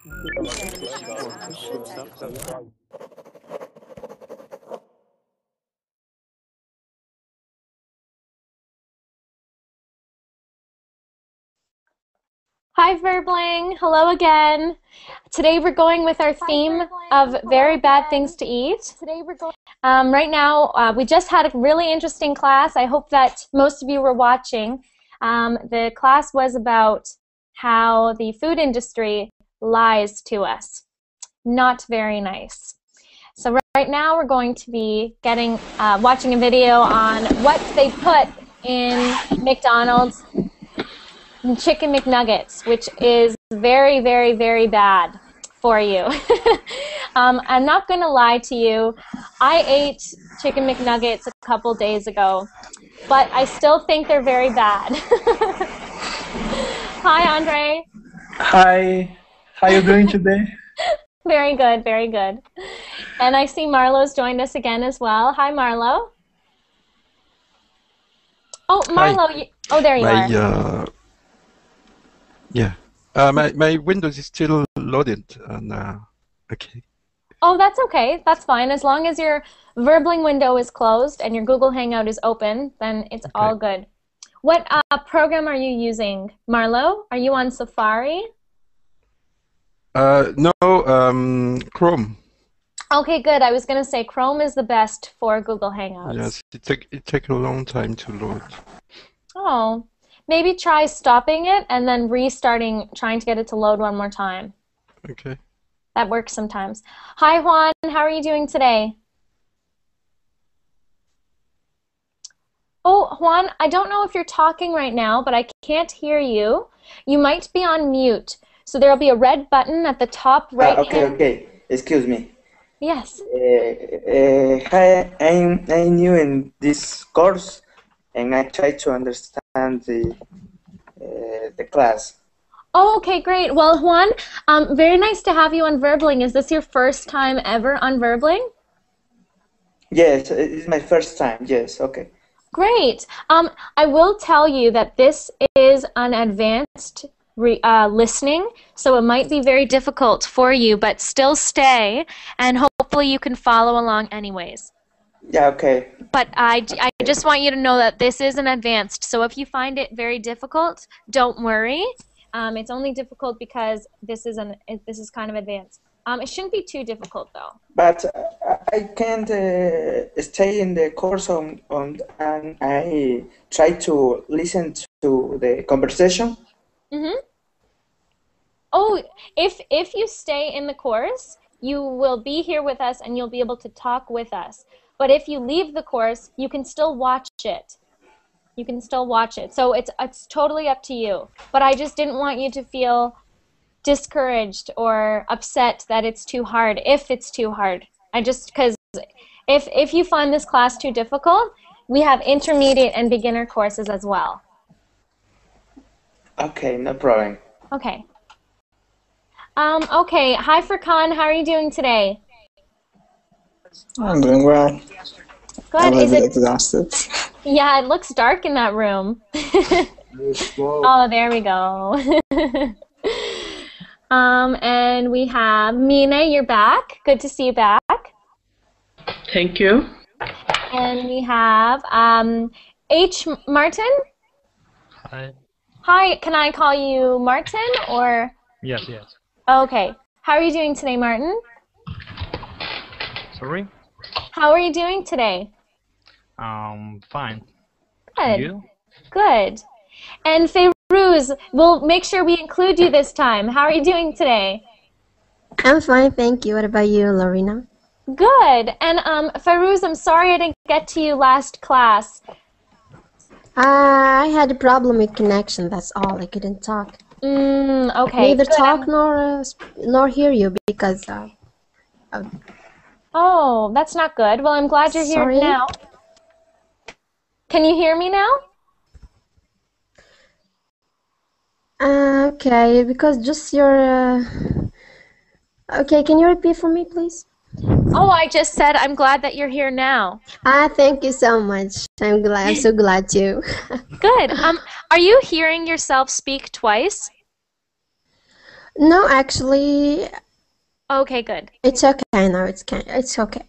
Hi Verbling, hello again. Today we're going with our theme of very bad things to eat. Right now, we just had a really interesting class. I hope that most of you were watching. The class was about how the food industry lies to us. Not very nice. So right now we're going to be watching a video on what they put in McDonald's Chicken McNuggets, which is very, very, very bad for you. I'm not going to lie to you. I ate Chicken McNuggets a couple days ago, but I still think they're very bad. Hi, Andre. Hi. How are you doing today? Very good, very good. And I see Marlo's joined us again as well. Hi, Marlo. Oh, Marlo. Oh, there you are. Yeah, my Windows is still loaded, and okay. Oh, that's okay. That's fine. As long as your Verbling window is closed and your Google Hangout is open, then it's all good. What program are you using, Marlo? Are you on Safari? No, Chrome. Okay, good. I was going to say Chrome is the best for Google Hangouts. Yes, it take a long time to load. Oh. Maybe try stopping it and then restarting, trying to get it to load one more time. Okay. That works sometimes. Hi, Juan. How are you doing today? Oh, Juan, I don't know if you're talking right now, but I can't hear you. You might be on mute. So there will be a red button at the top right hand. Okay. Excuse me. Yes. Hi, I'm new in this course, and I try to understand the class. Oh, okay, great. Well, Juan, very nice to have you on Verbling. Is this your first time ever on Verbling? Yes, it's my first time. Yes, okay. Great. I will tell you that this is an advanced listening, so it might be very difficult for you, but still stay, and hopefully you can follow along anyways. Yeah, okay. But I just want you to know that this is an advanced, so if you find it very difficult, don't worry. It's only difficult because this is kind of advanced. It shouldn't be too difficult though. But I can't stay in the course and I try to listen to the conversation. Mm-hmm. Oh, if you stay in the course, you will be here with us and you'll be able to talk with us. But if you leave the course, you can still watch it. You can still watch it. So it's totally up to you. But I just didn't want you to feel discouraged or upset that it's too hard, if it's too hard. Because if you find this class too difficult, we have intermediate and beginner courses as well. Okay, no problem. Okay. Okay. Hi, Furkan. How are you doing today? I'm doing well. Good. Is it exhausted? Yeah, it looks dark in that room. Oh, there we go. And we have Mina, you're back. Good to see you back. Thank you. And we have H. Martin. Hi. Hi, can I call you Martin or? Yes. Okay. How are you doing today, Martin? Sorry? How are you doing today? Fine. Good. You? Good. And Feiruz, we'll make sure we include you this time. How are you doing today? I'm fine, thank you. What about you, Lorena? Good. And Feiruz, I'm sorry I didn't get to you last class. I had a problem with connection, that's all. I couldn't talk. Okay. Neither good. talk nor hear you because Oh, that's not good. Well, I'm glad you're here now. Can you hear me now? Okay, because just your... Okay, can you repeat for me, please? Oh, I just said I'm glad that you're here now. Thank you so much. I'm so glad too. Good. Are you hearing yourself speak twice? No, actually, Okay, good. it's okay now. It's okay.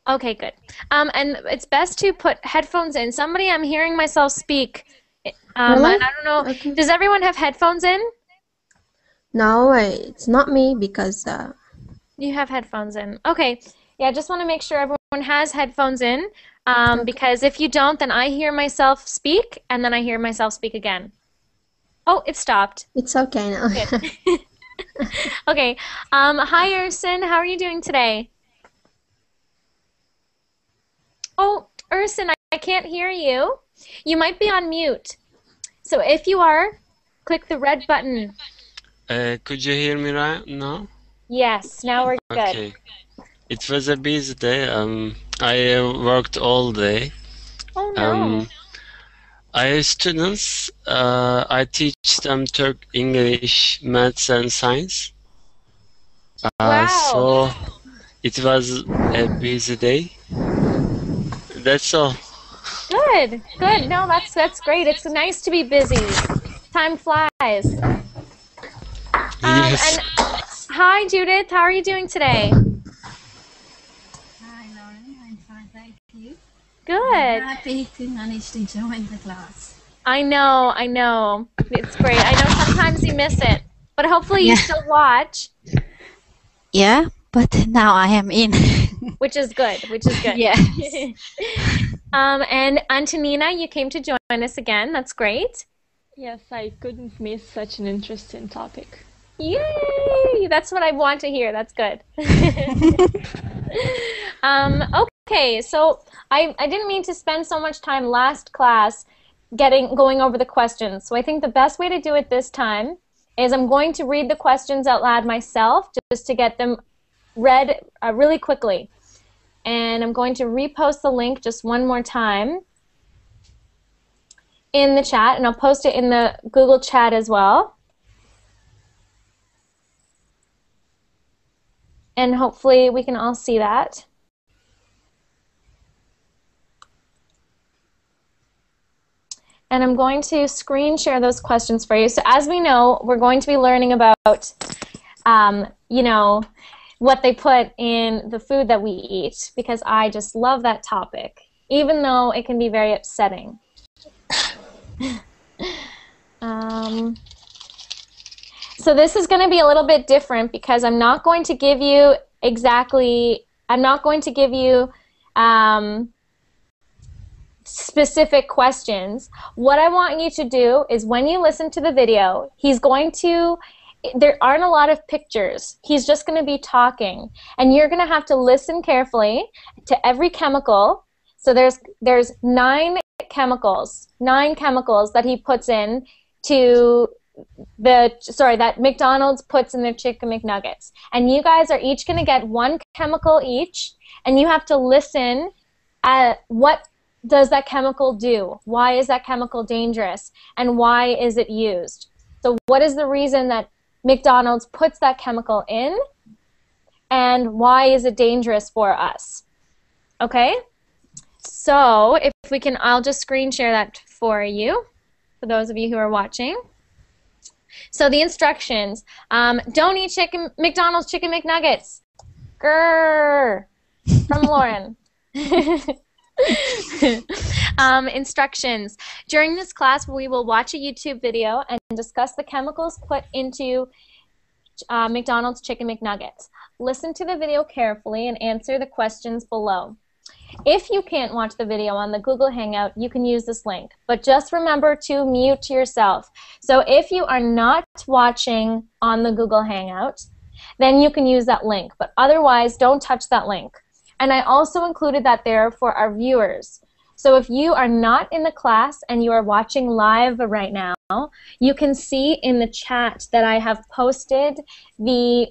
Okay, good. And it's best to put headphones in. Somebody, I'm hearing myself speak. Really? And I don't know. Okay. Does everyone have headphones in? No, it's not me because You have headphones in. Okay. Yeah, I just want to make sure everyone has headphones in. okay. Because if you don't, then I hear myself speak, and then I hear myself speak again. Oh, it stopped. It's okay now. Good. Okay. Hi, Urson. How are you doing today? Oh, Urson, I can't hear you. You might be on mute. So if you are, click the red button. Could you hear me right now? Yes, now we're good. Okay. It was a busy day. I worked all day. Oh no. I have students. I teach them Turk, English, maths, and science. Wow. So it was a busy day. That's all. Good. Good. No, that's great. It's nice to be busy. Time flies. Yes. And hi, Judith. How are you doing today? Hi, Lauren. I'm fine, thank you. Good. Happy to manage to join the class. I know. It's great. I know sometimes you miss it, but hopefully you Yeah. still watch, Yeah, but now I am in. which is good. Yes. And Antonina, you came to join us again. That's great. Yes, I couldn't miss such an interesting topic. Yay! That's what I want to hear. That's good. Okay, so I didn't mean to spend so much time last class going over the questions. So I think the best way to do it this time is I'm going to read the questions out loud myself just to get them read really quickly. And I'm going to repost the link just one more time in the chat, and I'll post it in the Google chat as well. And hopefully we can all see that. And I'm going to screen share those questions for you. So as we know, we're going to be learning about, you know, what they put in the food that we eat, because I just love that topic, even though it can be very upsetting. So this is going to be a little bit different because I'm not going to give you specific questions. What I want you to do is when you listen to the video, there aren't a lot of pictures. He's just going to be talking, and you're going to have to listen carefully to every chemical. So there's nine chemicals that he puts in that McDonald's puts in their chicken McNuggets. And you guys are each going to get one chemical each, and you have to listen at what does that chemical do? Why is that chemical dangerous? And why is it used? So what is the reason that McDonald's puts that chemical in? And why is it dangerous for us? Okay? So if we can, I'll just screen share that for you, for those of you who are watching. So the instructions, don't eat McDonald's chicken McNuggets. Grrr, from Lauren. Instructions. During this class, we will watch a YouTube video and discuss the chemicals put into McDonald's chicken McNuggets. Listen to the video carefully and answer the questions below. If you can't watch the video on the Google Hangout, you can use this link. But just remember to mute yourself. So if you are not watching on the Google Hangout, then you can use that link. But otherwise, don't touch that link. And I also included that there for our viewers. So if you are not in the class and you are watching live right now, you can see in the chat that I have posted the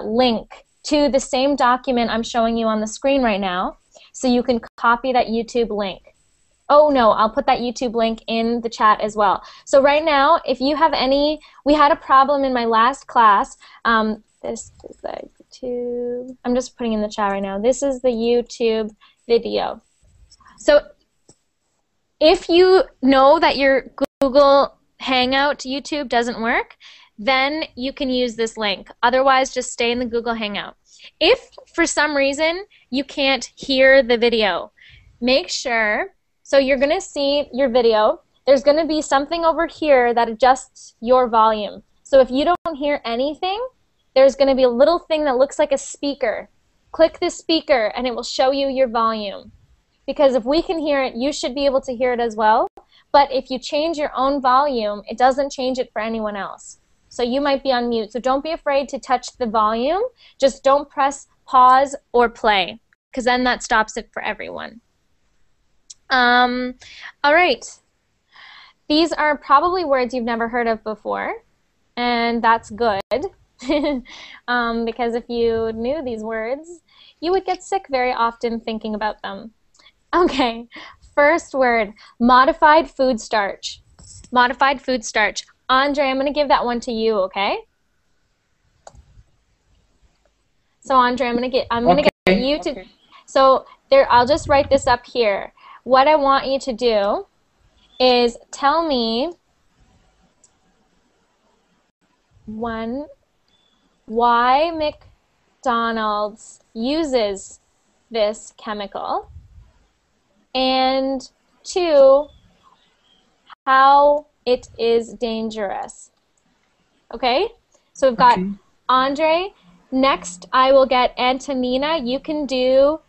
link to the same document I'm showing you on the screen right now. So you can copy that YouTube link. Oh no, I'll put that YouTube link in the chat as well. So right now, if you have we had a problem in my last class. This is the YouTube. I'm just putting in the chat right now. This is the YouTube video. So if you know that your Google Hangout YouTube doesn't work, then you can use this link. Otherwise, just stay in the Google Hangout. If for some reason you can't hear the video, make sure, so you're going to see your video, there's going to be something over here that adjusts your volume. So if you don't hear anything, there's going to be a little thing that looks like a speaker. Click the speaker and it will show you your volume. Because if we can hear it, you should be able to hear it as well. But if you change your own volume, it doesn't change it for anyone else. So you might be on mute. So don't be afraid to touch the volume. Just don't press pause or play, because then that stops it for everyone. All right. These are probably words you've never heard of before, and that's good. Because if you knew these words, you would get sick very often thinking about them. Okay, first word, modified food starch. Modified food starch. Andre, I'm going to give that one to you, okay? So Andre, I'm going to get you to, so there, I'll just write this up here. What I want you to do is tell me why McDonald's uses this chemical, and 2, how it is dangerous. Okay? So we've got Andre. Next, I will get Antonina. You can do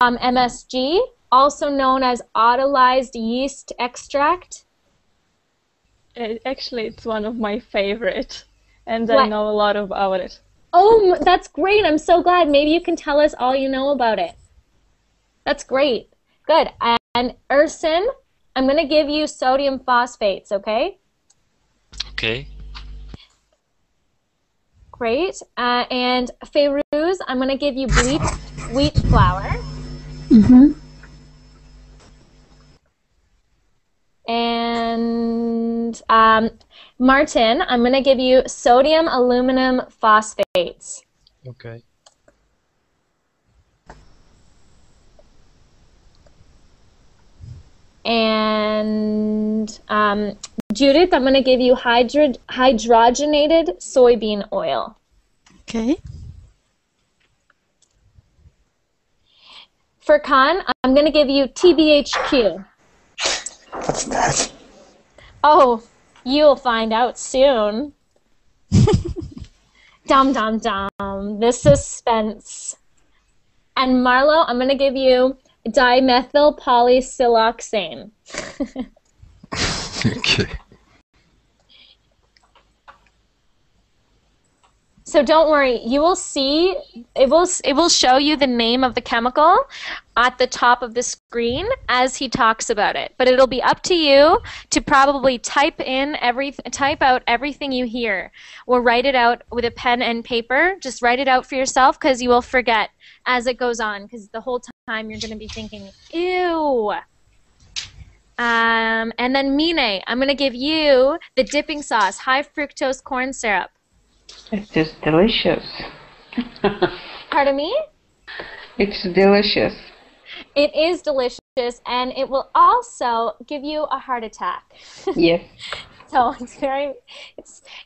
MSG, also known as autolyzed yeast extract. Actually, it's one of my favorite, and I know a lot about it. Oh, that's great. I'm so glad. Maybe you can tell us all you know about it. That's great. Good. And Ursin, I'm going to give you sodium phosphates, okay? Okay. Great. And Feiruz, I'm going to give you bleached wheat flour. Mm-hmm. And Martin, I'm going to give you sodium aluminum phosphates. Okay. And Judith, I'm going to give you hydrogenated soybean oil. Okay. For Khan, I'm going to give you TBHQ. What's that? Oh, you'll find out soon. Dum dum dum. The suspense. And Marlo, I'm going to give you dimethyl polysiloxane. Okay. So don't worry, you will see, it will show you the name of the chemical at the top of the screen as he talks about it. But it'll be up to you to probably type out everything you hear, or write it out with a pen and paper. Just write it out for yourself, because you will forget as it goes on, because the whole time you're going to be thinking, ew. And then Mine, I'm going to give you the dipping sauce, high fructose corn syrup. It's just delicious. Pardon me? It's delicious. It is delicious, and it will also give you a heart attack. Yes. So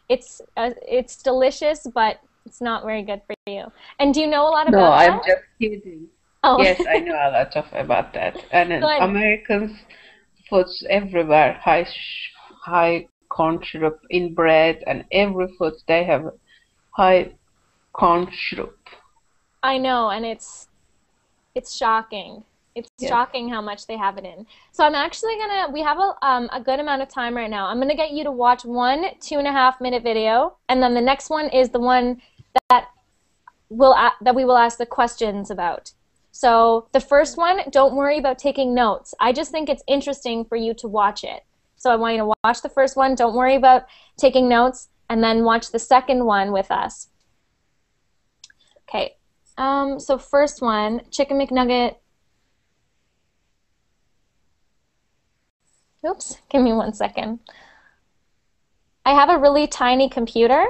it's delicious, but it's not very good for you. And do you know a lot about that? No, I'm just kidding. Oh. Yes, I know a lot about that. And Good. Americans foods everywhere, high corn syrup in bread, and every food they have high corn syrup. I know, and it's shocking. It's shocking how much they have it in. So I'm actually we have a good amount of time right now. I'm gonna get you to watch one 2.5-minute video, and then the next one is the one that we will ask the questions about. So the first one, don't worry about taking notes. I just think it's interesting for you to watch it. So I want you to watch the first one, don't worry about taking notes, and then watch the second one with us. Okay, so first one, Chicken McNugget. Oops, give me 1 second. I have a really tiny computer,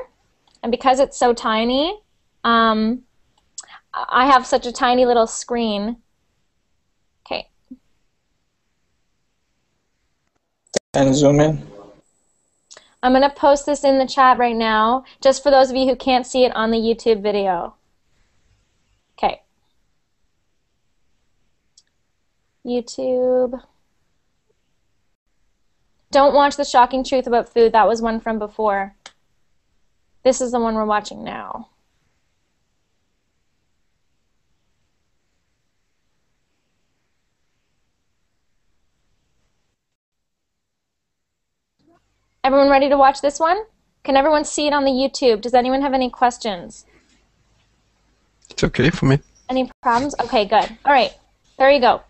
and because it's so tiny, I have such a tiny little screen. Okay. And zoom in. I'm going to post this in the chat right now, just for those of you who can't see it on the YouTube video. Okay. YouTube. Don't watch The Shocking Truth About Food. That was one from before. This is the one we're watching now. Everyone ready to watch this one? Can everyone see it on the YouTube? Does anyone have any questions? It's okay for me. Any problems? Okay, good. All right, there you go.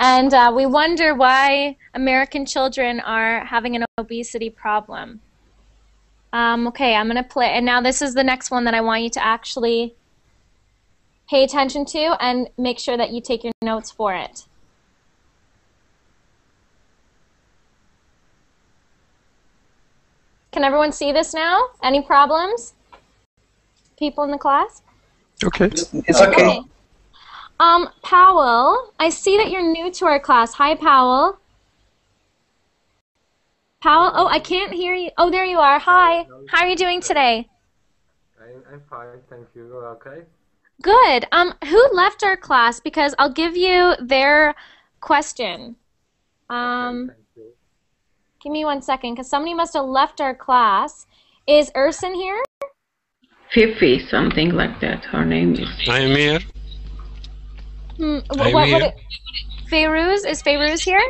And we wonder why American children are having an obesity problem. Okay, I'm going to play, and now this is the next one that I want you to actually pay attention to and make sure that you take your notes for it. Can everyone see this now? Any problems? People in the class? Okay. It's okay. Powell, I see that you're new to our class. Hi, Powell. Powell, oh, I can't hear you. Oh, there you are. Hi. How are you doing today? I'm fine, thank you. You're okay? Good. Who left our class? Because I'll give you their question. Okay, thank you. Give me 1 second, because somebody must have left our class. Is Urson here? Fifi, something like that. Her name is. I am here. Feiruz? Is Feiruz here?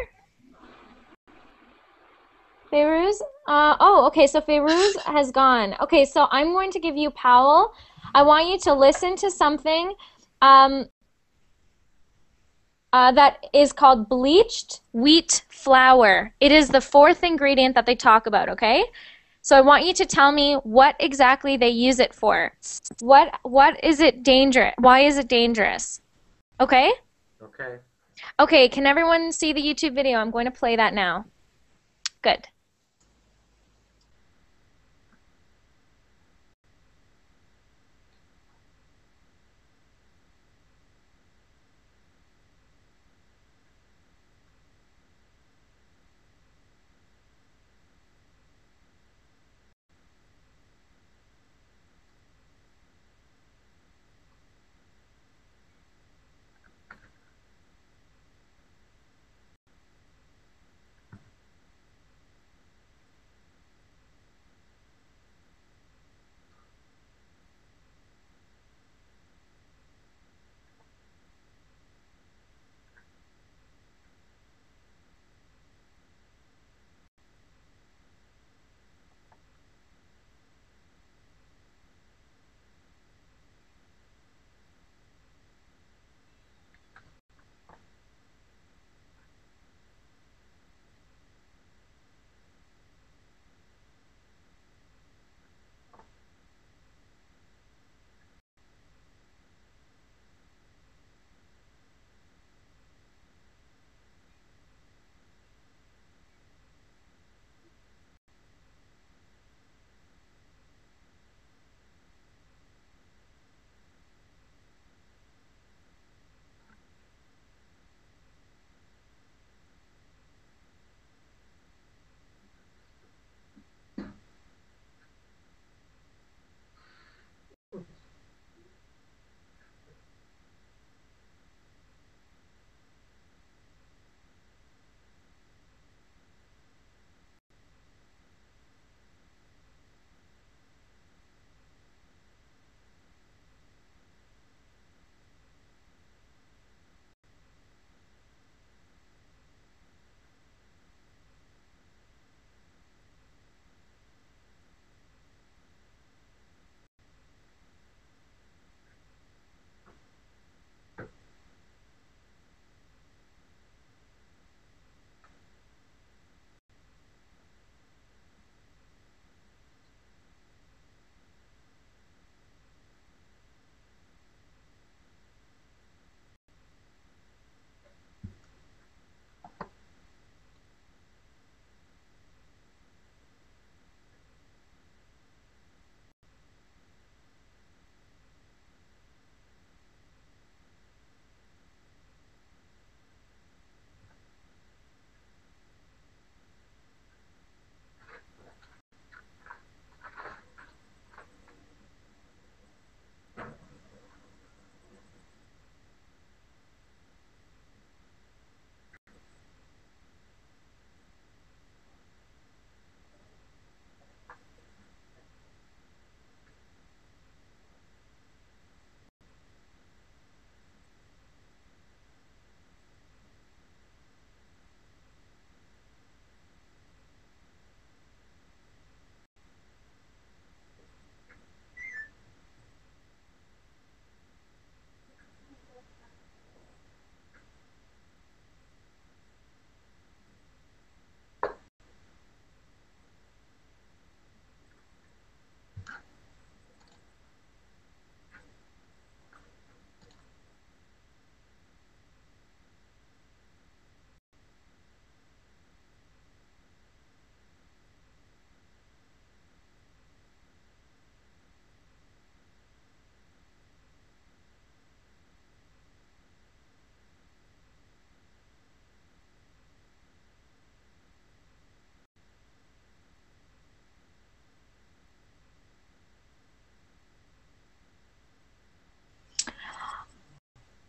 Feiruz? Oh, okay, so Feiruz has gone. Okay, so I'm going to give you Powell. I want you to listen to something that is called bleached wheat flour. It is the fourth ingredient that they talk about, okay? So I want you to tell me what exactly they use it for. What is it dangerous? Why is it dangerous? Okay? Okay. Okay, can everyone see the YouTube video? I'm going to play that now. Good.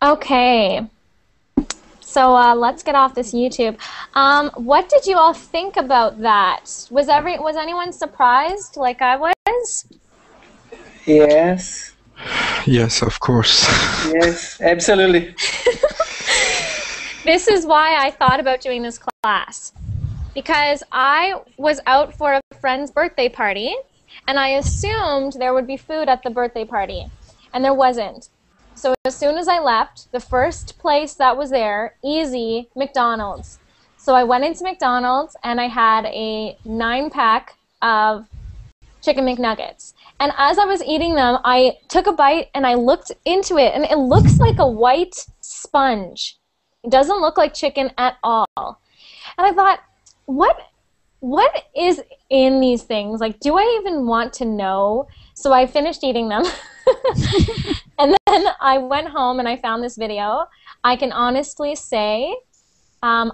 Okay. So let's get off this YouTube. What did you all think about that? Was anyone surprised like I was? Yes. Yes, of course. Yes, absolutely. This is why I thought about doing this class. Because I was out for a friend's birthday party, and I assumed there would be food at the birthday party, and there wasn't. So as soon as I left, the first place that was there, easy, McDonald's. So I went into McDonald's, and I had a 9-pack of chicken McNuggets. And as I was eating them, I took a bite, and I looked into it, and it looks like a white sponge. It doesn't look like chicken at all. And I thought, what is in these things? Like, do I even want to know? So I finished eating them. And then I went home and I found this video. I can honestly say I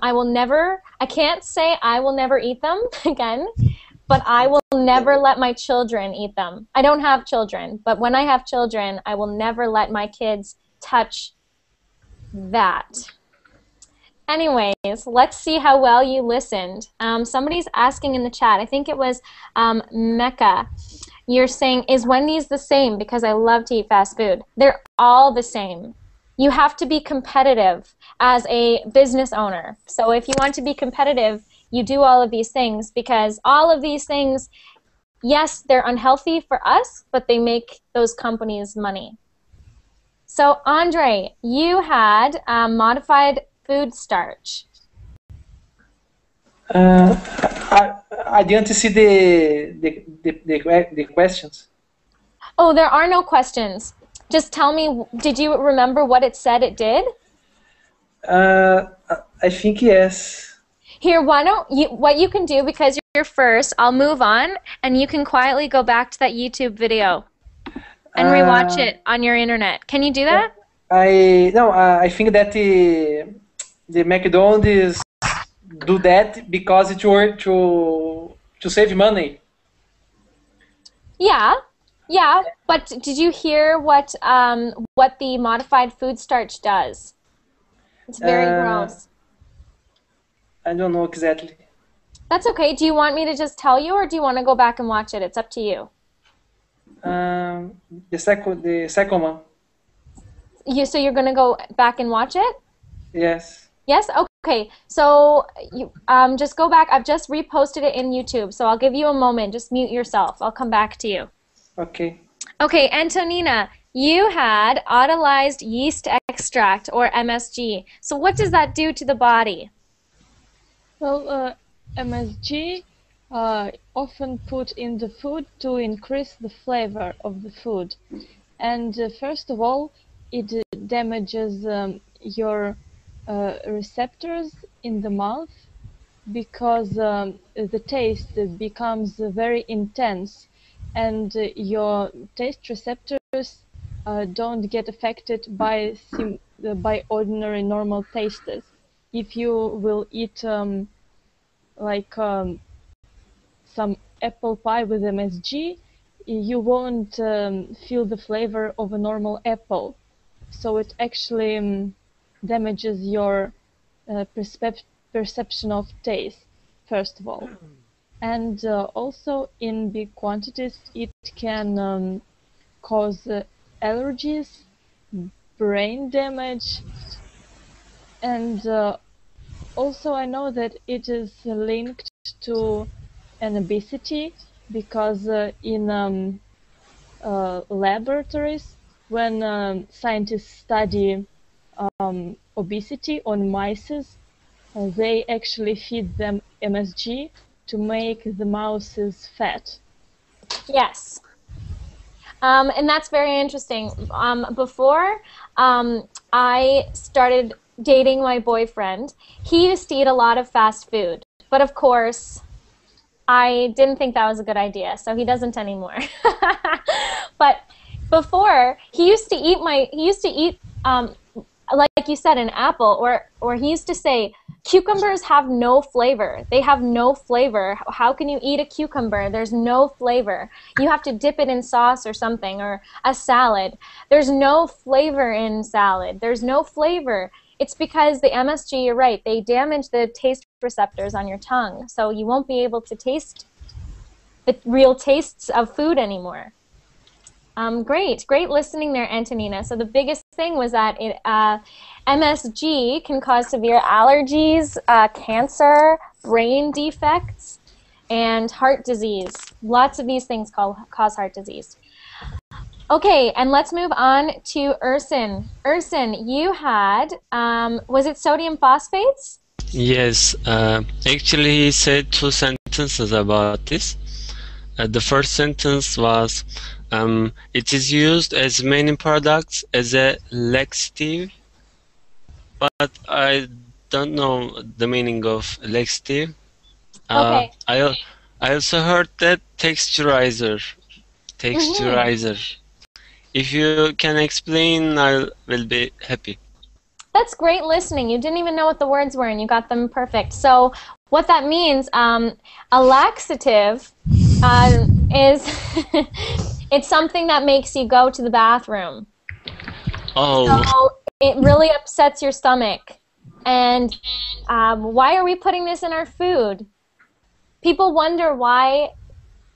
can't say I will never eat them again, but I will never let my children eat them. I don't have children, but when I have children, I will never let my kids touch that. Anyways, let's see how well you listened. Somebody's asking in the chat, I think it was Mecca. You're saying, is Wendy's the same? Because I love to eat fast food. They're all the same. You have to be competitive as a business owner. So if you want to be competitive, you do all of these things because all of these things, yes, they're unhealthy for us, but they make those companies money. So Andre, you had modified food starch. I didn't see the questions. Oh, there are no questions. Just tell me, did you remember what it said it did? I think yes. Here, what you can do, because you're first, I'll move on, and you can quietly go back to that YouTube video and rewatch it on your internet. Can you do that? I think that the McDonald's do that because it's to save money. Yeah, but did you hear what the modified food starch does? It's very gross. I don't know exactly. That's okay. Do you want me to just tell you, or do you want to go back and watch it? It's up to you. The second one. So you're going to go back and watch it? Yes. Yes? Okay. So you just go back. I've just reposted it in YouTube, so I'll give you a moment. Just mute yourself. I'll come back to you. Okay. Okay, Antonina, you had autolyzed yeast extract, or MSG. So what does that do to the body? Well, MSG often put in the food to increase the flavor of the food. And first of all, it damages your receptors in the mouth because the taste becomes very intense, and your taste receptors don't get affected by ordinary normal tastes. If you will eat some apple pie with MSG, you won't feel the flavor of a normal apple. So it actually damages your perception of taste, first of all. And also in big quantities it can cause allergies, brain damage, and also I know that it is linked to an obesity because in laboratories, when scientists study obesity on mice, they actually feed them MSG to make the mouses fat. Yes. And that's very interesting. Before I started dating my boyfriend, he used to eat a lot of fast food. But of course, I didn't think that was a good idea, so he doesn't anymore. But before, he used to eat like you said, an apple, or he used to say, cucumbers have no flavor. They have no flavor. How can you eat a cucumber? There's no flavor. You have to dip it in sauce or something, or a salad. There's no flavor in salad. There's no flavor. It's because the MSG, you're right, they damage the taste receptors on your tongue, so you won't be able to taste the real tastes of food anymore. Great listening there, Antonina. So the biggest thing was that MSG can cause severe allergies, cancer, brain defects, and heart disease. Lots of these things cause heart disease. Okay, and let's move on to Ursin. Ursin, you had, was it sodium phosphates? Yes, actually he said two sentences about this. The first sentence was, it is used as many products as a laxative, but I don't know the meaning of laxative. Okay. I also heard that texturizer. If you can explain, I will be happy. That's great listening. You didn't even know what the words were, and you got them perfect. So what that means, a laxative is it's something that makes you go to the bathroom. Oh. So it really upsets your stomach. And why are we putting this in our food? People wonder why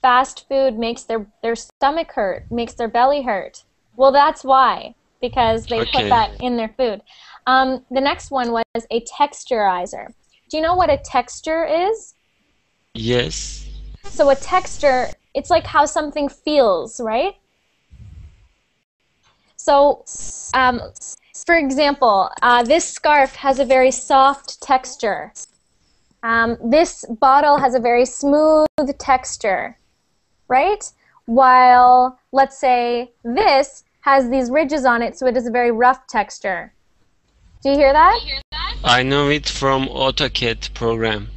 fast food makes their stomach hurt, makes their belly hurt. Well, that's why, because they put that in their food. The next one was a texturizer. Do you know what a texture is? Yes. So a texture, it's like how something feels, right? So, for example, this scarf has a very soft texture. This bottle has a very smooth texture, right? While, let's say, this has these ridges on it, so it is a very rough texture. Do you hear that? I know it from AutoCAD program.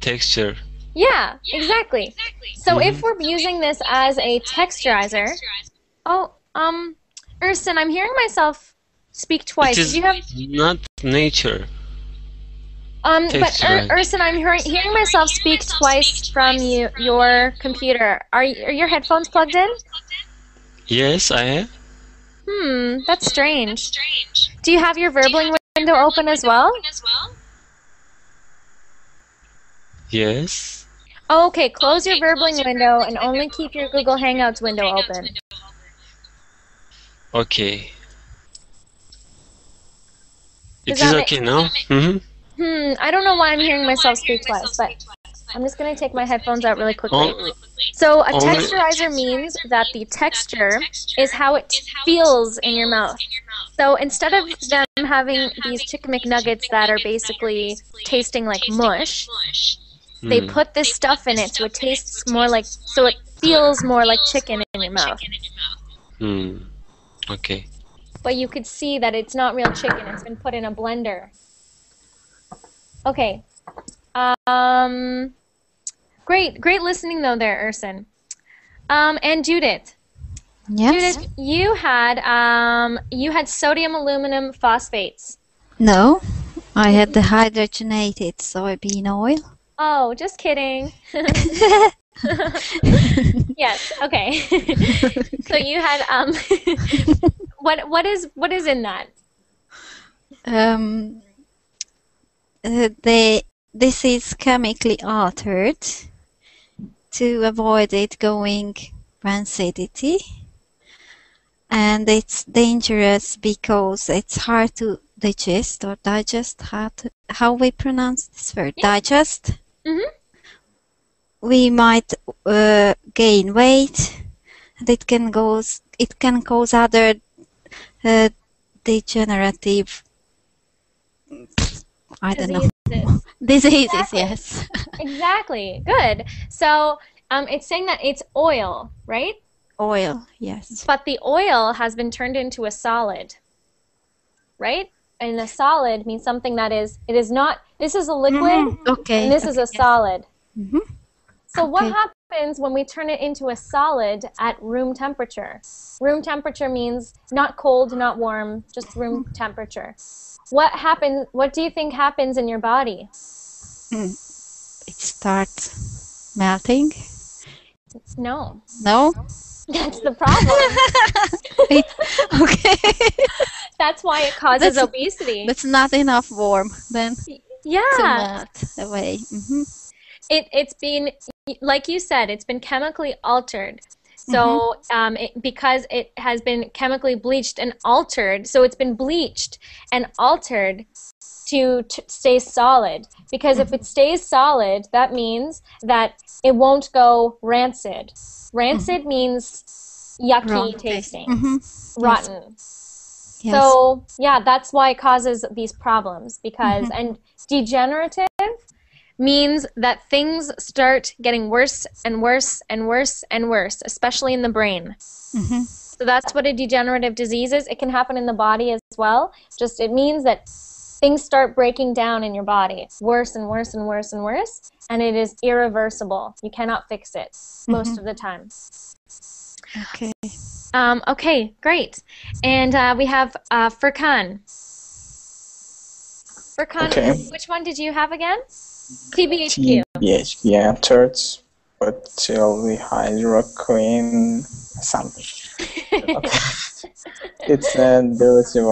Texture. Yeah, exactly. So if we're using this as a texturizer, Ursin, I'm hearing myself speak twice. It is Do you have? not nature. But Ursin, I'm hearing myself speak twice from your computer. Are your headphones plugged in? Yes, I have. That's strange. Do you have your Verbling window open as well? Yes. Oh, okay, close your Verbling window and only keep your Google Hangouts window open. Okay. It is okay now? I don't know why I'm hearing myself speak twice, but I'm just going to take my headphones out really quickly. So a texturizer means that the texture is how it feels in your mouth. So instead of them having these chicken McNuggets that are basically tasting like mush, they put this stuff in it so it tastes more like, so it feels more like chicken in your mouth. Okay. But you could see that it's not real chicken, it's been put in a blender. Okay. Great listening though there, Ursin. And Judith. Yes. Judith, you had sodium aluminum phosphates. No, I had the hydrogenated soybean oil. Oh, just kidding. Yes, okay. So you had what is in that? This is chemically altered to avoid it going rancidity, and it's dangerous because it's hard to digest. How we pronounce this word? Yeah. Digest. We might gain weight, and it can cause other degenerative, I don't know. Diseases, exactly. Yes. Exactly. Good. So it's saying that it's oil, right? Oil, yes. But the oil has been turned into a solid, right? And a solid means something that is, this is a liquid, Okay. and this is a solid. So what happens when we turn it into a solid at room temperature? Room temperature means not cold, not warm, just room temperature. What do you think happens in your body? It starts melting. No. No? That's the problem. Okay. That's why it causes obesity. That's not enough warm then to Yeah. melt away. It's been, like you said, it's been chemically altered. So because it has been chemically bleached and altered, so it's been bleached and altered to stay solid. Because if it stays solid, that means that it won't go rancid. Rancid means yucky Wrong tasting, Rotten. rotten. So yeah, that's why it causes these problems. Because and degenerative means that things start getting worse and worse and worse and worse, especially in the brain. So that's what a degenerative disease is. It can happen in the body as well. Just it means that things start breaking down in your body, worse and worse and worse and worse, and it is irreversible. You cannot fix it most of the time. Okay. Okay, great. And we have Furkan. Furkan, Okay. which one did you have again? TBHQ. TBH, yeah, third butylhydroquine something. Okay. It's a derivative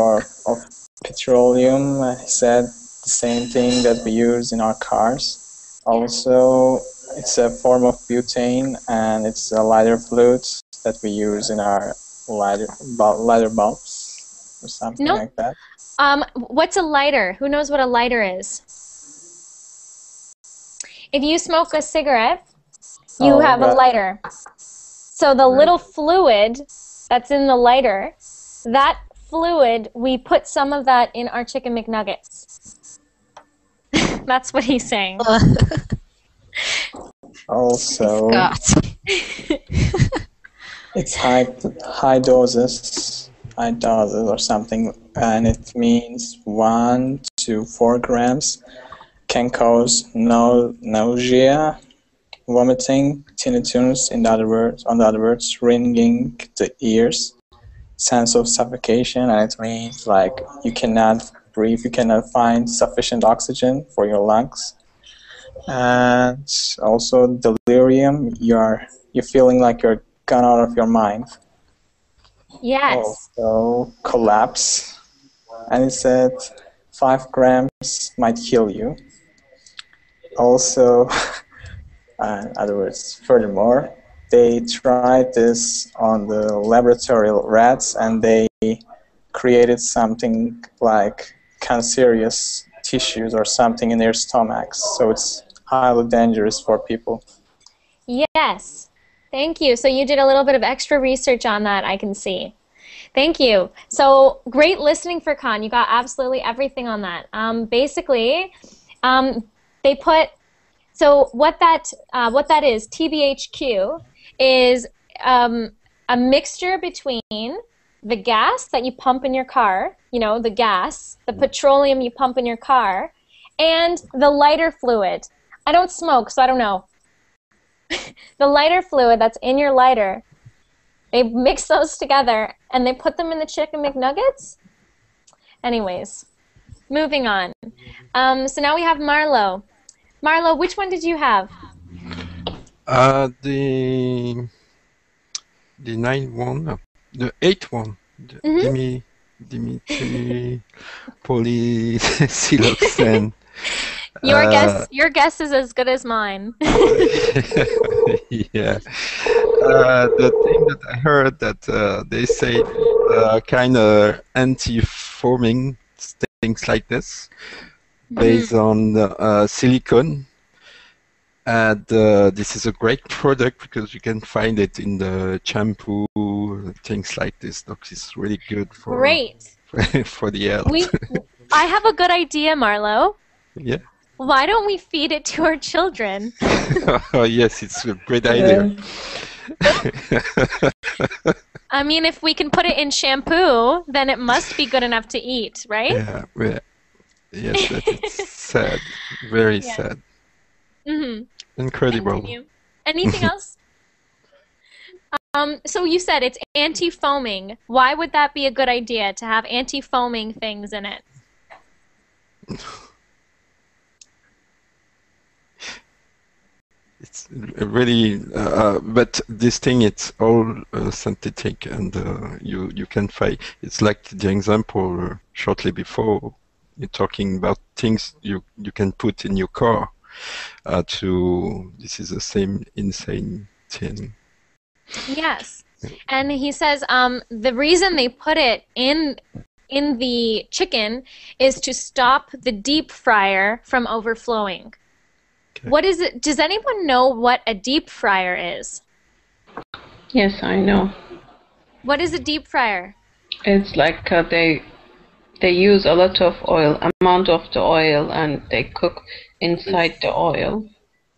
of petroleum. He said the same thing that we use in our cars. Also, it's a form of butane, and it's a lighter fluid that we use in our lighter bulbs or something like that. What's a lighter? Who knows what a lighter is? If you smoke a cigarette, you have a lighter. So the little fluid that's in the lighter, that fluid, we put some of that in our chicken McNuggets. That's what he's saying. Also, it's high doses or something, and it means 1 to 4 grams can cause nausea, vomiting, tinnitus, on the other words, ringing the ears, sense of suffocation, and it means like you cannot breathe, you cannot find sufficient oxygen for your lungs. And also delirium, you're feeling like you're gone out of your mind. Yes. Also collapse, and it said 5 grams might kill you. Also, in other words, furthermore, they tried this on the laboratory rats, and they created something like cancerous tissues or something in their stomachs. So it's highly dangerous for people. Yes. Thank you. So you did a little bit of extra research on that, I can see. Thank you. So great listening, Furkan. You got absolutely everything on that. Basically, they put, so what that is, TBHQ, is a mixture between the gas that you pump in your car, you know, the gas, the petroleum you pump in your car, and the lighter fluid. I don't smoke, so I don't know. The lighter fluid that's in your lighter, they mix those together and they put them in the chicken McNuggets. Anyways, moving on. So now we have Marlo. Marlo, which one did you have? The 9th one, the 8th one, the Dimitri polysiloxane. Your guess is as good as mine. Yeah. The thing that I heard that they say kind of anti-foaming things like this, based on silicone. And this is a great product because you can find it in the shampoo, things like this. It's really good for for the health. I have a good idea, Marlo. Yeah. Why don't we feed it to our children? Oh yes, it's a great idea. I mean, if we can put it in shampoo, then it must be good enough to eat, right? Yeah. Yes, that is sad. Very sad. Mm-hmm. Incredible. Continue. Anything else? So you said it's anti-foaming. Why would that be a good idea to have anti-foaming things in it? It's really, but this thing, it's all synthetic, and you can find. It's like the example shortly before. You're talking about things you can put in your car. This is the same insane thing. Yes. And he says the reason they put it in the chicken is to stop the deep fryer from overflowing. Okay. What is it? Does anyone know what a deep fryer is? Yes, I know. What is a deep fryer? It's like they use a lot of oil, amount of the oil, and they cook inside the oil.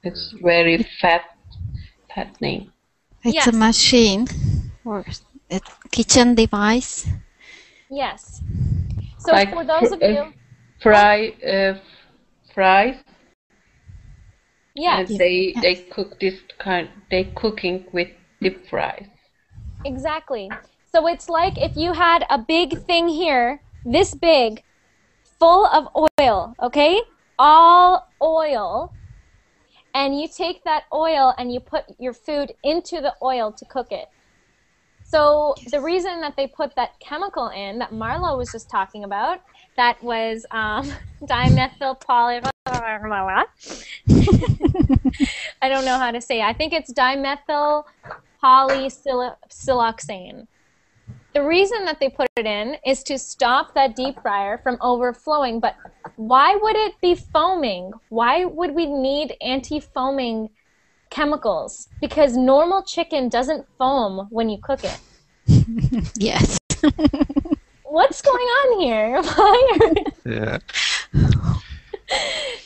It's very fattening. It's Yes. a machine or a kitchen device. Yes. So Like for those of you, fries. yes, And they cook this kind. They cooking with deep fries. exactly. So it's like if you had a big thing here, this big, full of oil, okay? All oil. And you take that oil and you put your food into the oil to cook it. So the reason that they put that chemical in that Marlo was just talking about, that was dimethyl poly. I don't know how to say it. I think it's dimethyl polysiloxane. The reason that they put it in is to stop that deep fryer from overflowing. But why would it be foaming? Why would we need anti-foaming chemicals? Because normal chicken doesn't foam when you cook it. Yes. What's going on here? Yeah.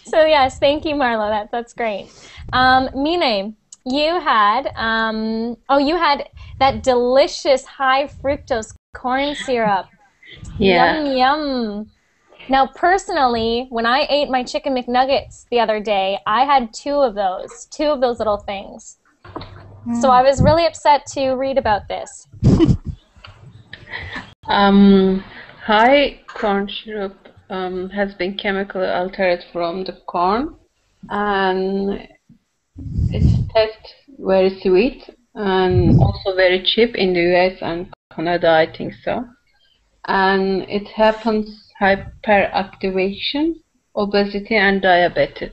So yes, thank you, Marlo. That's great. Mine, you had you had that delicious high fructose corn syrup. Yeah. Yum yum. Now, personally, when I ate my chicken McNuggets the other day, I had two of those little things. So I was really upset to read about this. High corn syrup has been chemically altered from the corn, and it tastes very sweet and also very cheap in the US and Canada, I think so. And it happens hyperactivation, obesity, and diabetes.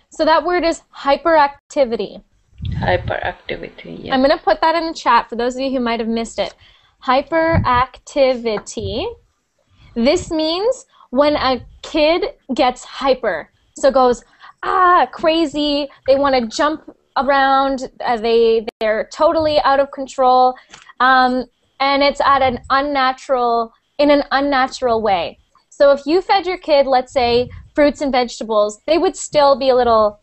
So that word is hyperactivity. Hyperactivity, yes. I'm going to put that in the chat for those of you who might have missed it. Hyperactivity. This means when a kid gets hyper. So goes, crazy, they want to jump around, they're totally out of control, and it's at in an unnatural way. So if you fed your kid, let's say, fruits and vegetables, they would still be a little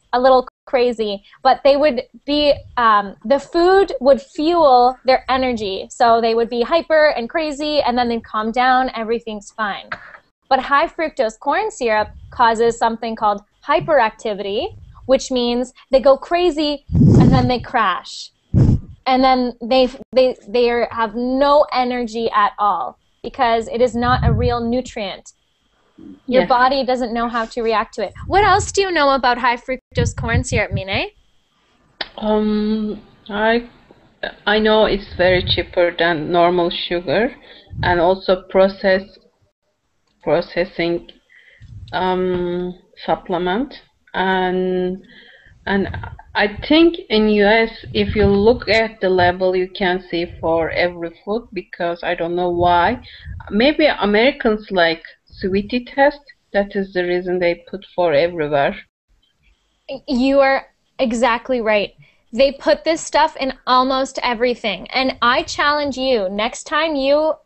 crazy, but they would be, the food would fuel their energy. So they would be hyper and crazy, and then they'd calm down, everything's fine. But high fructose corn syrup causes something called hyperactivity, which means they go crazy and then they crash. And then they have no energy at all because it is not a real nutrient. Your body doesn't know how to react to it. What else do you know about high fructose corn syrup, Mine? I know it's very cheaper than normal sugar, and also processing supplement, and I think in US, if you look at the label, you can see for every food, because I don't know why. Maybe Americans like sweetie test. That is the reason they put for everywhere. You are exactly right. They put this stuff in almost everything. And I challenge you, next time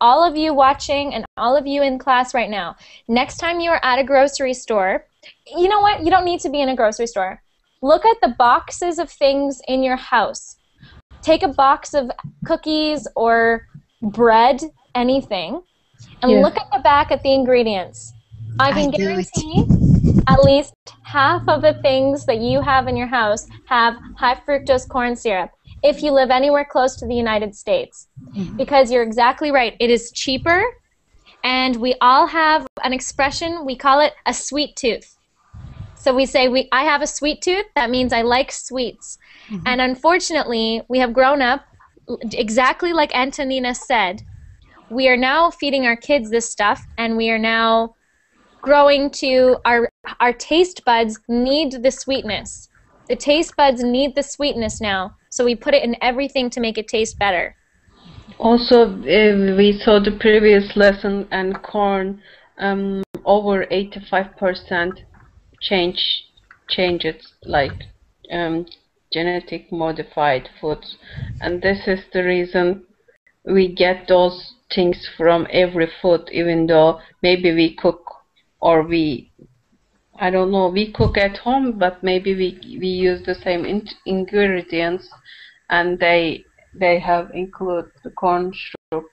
all of you watching and all of you in class right now, next time you are at a grocery store, you know what? You don't need to be in a grocery store. Look at the boxes of things in your house. Take a box of cookies or bread, anything, and look at the back at the ingredients. I can guarantee at least half of the things that you have in your house have high fructose corn syrup if you live anywhere close to the United States. Because you're exactly right, it is cheaper, and we all have an expression, we call it a sweet tooth. So we say, I have a sweet tooth, that means I like sweets. And unfortunately, we have grown up, exactly like Antonina said, we are now feeding our kids this stuff, and we are now growing to our taste buds need the sweetness. The taste buds need the sweetness now, so we put it in everything to make it taste better. Also, we saw the previous lesson, and corn over 85% changes, like genetic modified foods, and this is the reason we get those things from every food, even though maybe we cook, or I don't know, we cook at home, but maybe we use the same ingredients, and they have included the corn syrup.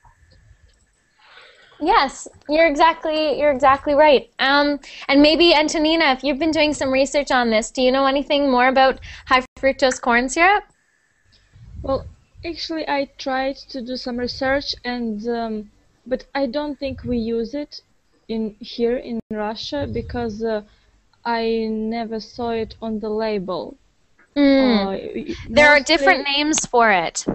Yes, you're exactly right. And maybe Antonina, if you've been doing some research on this, do you know anything more about high fructose corn syrup? Well, actually, I tried to do some research, and but I don't think we use it here in Russia, because I never saw it on the label. There are different names for it.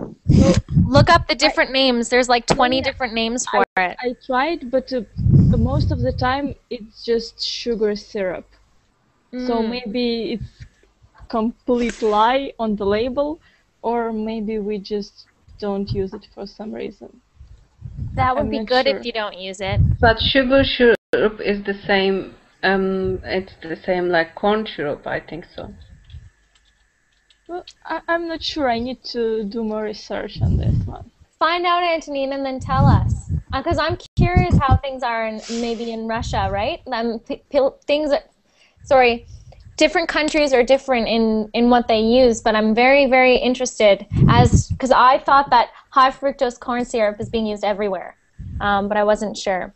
Look up the different names. There's like 20 different names for it. I tried, but most of the time it's just sugar syrup. So maybe it's complete lie on the label, or maybe we just don't use it for some reason. That would be good if you don't use it. But sugar syrup is the same. It's the same like corn syrup, I think so. Well, I'm not sure. I need to do more research on this one. Find out, Antonina, and then tell us. Because I'm curious how things are maybe in Russia, right? Different countries are different in what they use, but I'm very, very interested, because I thought that high fructose corn syrup is being used everywhere, but I wasn't sure.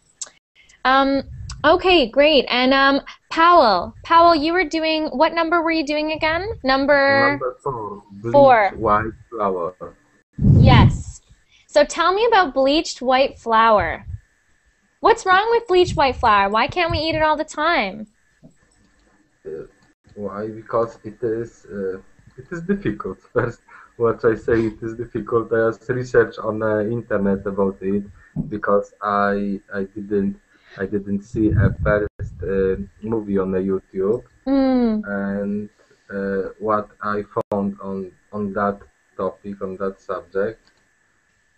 Okay, great. And Powell, you were doing, what number were you doing again? Number 4. Four. Bleached white flour. Yes. So tell me about bleached white flour. What's wrong with bleached white flour? Why can't we eat it all the time? Why? Because it is difficult. First, what I say, it is difficult. I just research on the internet about it, because I didn't see a first movie on the YouTube, and what I found on that topic, on that subject,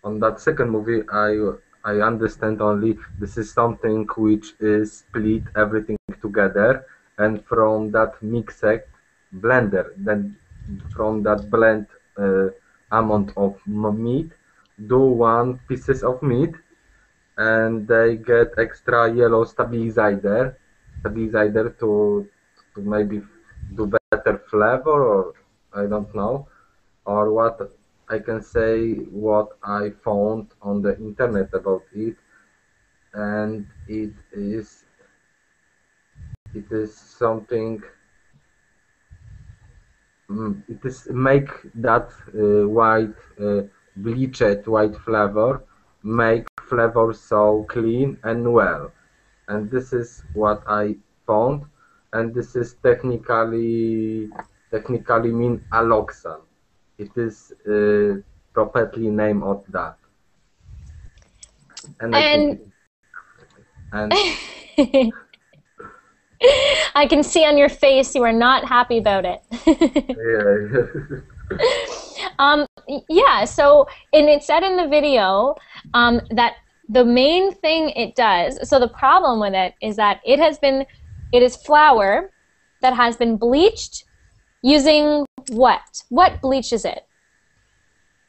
on that second movie, I understand only this is something which is split everything together, and from that mixed blender, then from that blend amount of meat, do 1 pieces of meat, and they get extra yellow stabilizer to maybe do better flavor, or I don't know, or what I can say, what I found on the internet about it, and it is something. It is make that white bleached white flavor, make flavor so clean and well, and this is what I found, and this is technically mean alloxan. It is properly name of that, and I think and I can see on your face you are not happy about it. Yeah, so it said in the video that the main thing it does, so the problem with it is that it is flour that has been bleached using what? What bleaches it?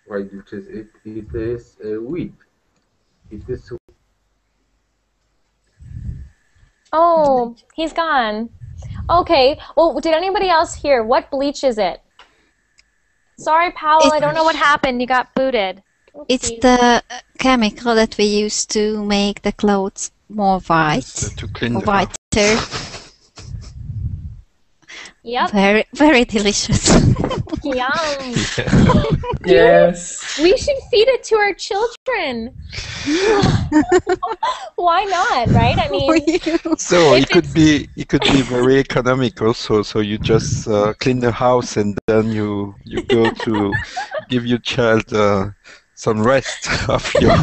Why bleaches it? It is wheat. It is. Oh, he's gone. Okay, well, did anybody else hear? What bleaches it? Sorry, Powell, I don't know what happened. You got booted. It's the chemical that we use to make the clothes more white, to clean or whiter. Yep. Very, very delicious. Yum. Yes. We should feed it to our children. Why not, right? I mean, So if it could be very economic also. So you just clean the house and then you go to give your child some rest of your.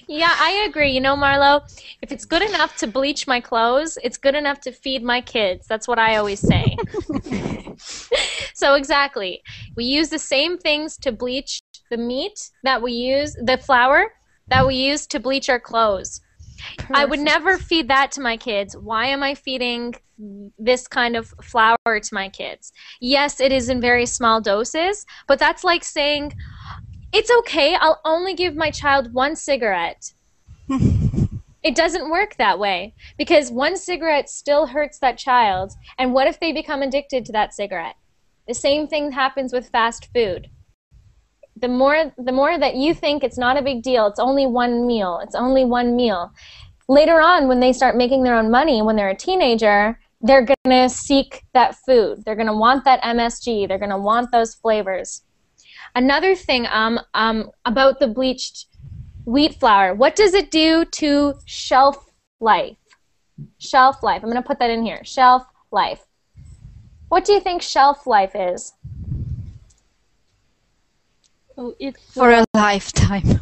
yeah, I agree. You know, Marlo, if it's good enough to bleach my clothes, it's good enough to feed my kids. That's what I always say. So exactly, we use the same things to bleach the meat that we use, the flour that we use to bleach our clothes. I would never feed that to my kids. Why am I feeding this kind of flour to my kids? Yes, it is in very small doses, but that's like saying, it's okay, I'll only give my child one cigarette. It doesn't work that way, because one cigarette still hurts that child, and what if they become addicted to that cigarette? The same thing happens with fast food. The more that you think it's not a big deal, it's only one meal, later on, when they start making their own money, when they're a teenager, they're going to seek that food. They're going to want that MSG. They're going to want those flavors. Another thing about the bleached wheat flour, what does it do to shelf life? Shelf life. I'm going to put that in here. Shelf life. What do you think shelf life is? Oh, it's For a lifetime.